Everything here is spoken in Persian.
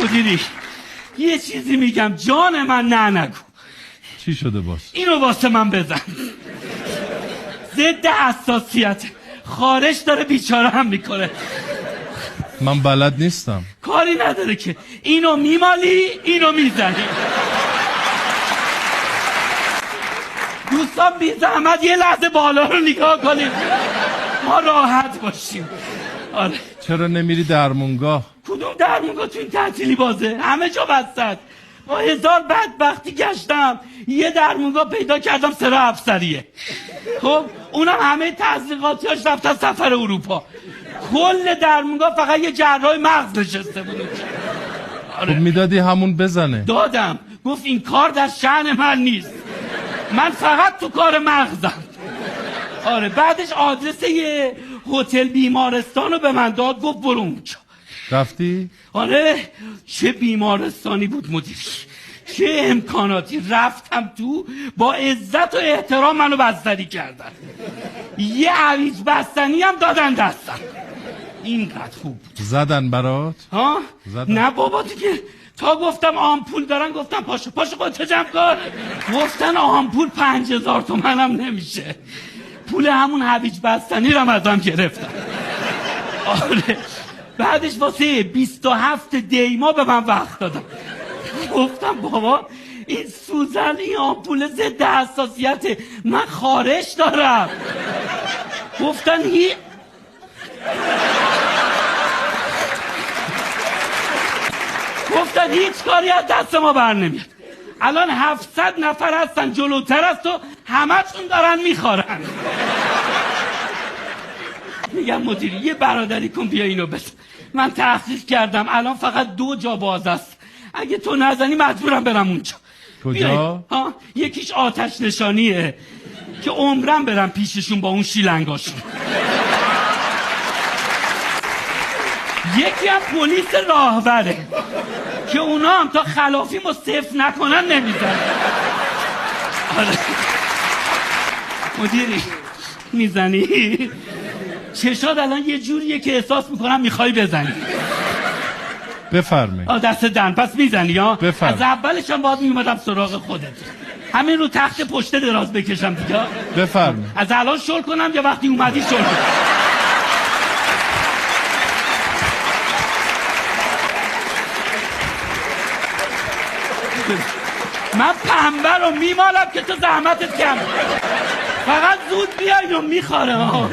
مدیری یه چیزی میگم جان من، نه نگو. چی شده باز؟ اینو واسه من بزن. ضد حساسیت، خارش داره بیچاره هم میکنه. من بلد نیستم. کاری نداره که اینو میمالی اینو میزنی. دوستان بی زحمت یه لحظه بالا رو نگاه کنید ما راحت باشیم. آره. چرا نمیری درمونگاه؟ کدوم درمونگاه تو این تعطیلی بازه؟ همه جا بستن. با 1000 بدبختی گشتم یه درمونگاه پیدا کردم سرا افسریه. خب اونم همه تحقیقاتیاش رفتن سفر اروپا. کل درمونگاه فقط یه جراح مغز نشسته بود. آره. خب میدادی همون بزنه. دادم، گفت این کار در شأن من نیست، من فقط تو کار مغزم. آره. بعدش آدرس یه هتل بیمارستان رو به من داد، گفت برو اونجا. رفتی؟ آره. چه بیمارستانی بود مدیر، چه امکاناتی. رفتم تو، با عزت و احترام منو بستری کردن. یه عویج بستنی هم دادن دستم. اینقدر خوب بود. زدن برات؟ ها؟ زدن. نه بابا دیگه، تا گفتم آمپول دارن گفتم پاشو خودت جمع کن. گفتن آمپول 5000 تومن هم نمیشه. پول همون هویج بستنی رو ازم گرفتن. آره. بعدش واسه 27 دیما به من وقت دادم. گفتم بابا این سوزن، این آمپول ضد حساسیته، من خارش دارم. گفتن هیچ کاری از دست ما بر نمیاد. الان 700 نفر هستن جلوتر از تو، همه‌شون دارن میخورن. میگم مدیری یه برادری کن بیا اینو بزن. من تحقیق کردم الان فقط 2 جا باز است، اگه تو نزنی مجبورم برم اونجا. کجا؟ ها؟ یکیش آتش نشانیه که عمرم برم پیششون با اون شیلنگاشون. یکی هم پلیس راهوره که اونا هم تا خلافیمو صفر نکنن نمیزن. آره. مدیری میزنی؟ چشاد الان یه جوریه که احساس میکنم میخوای بزنی. بفرمایید. دست دن پس میزنی ها؟ بفرمایید. از اولش هم باید میومدم سراغ خودت، همین رو تخت پشت دراز بکشم دیگه. بفرمایید. از الان شل کنم یا وقتی اومدی شل کنم؟ من پنبه رو میمالم که تو زحمتت کم، فقط زود بیاین و میخوره ها.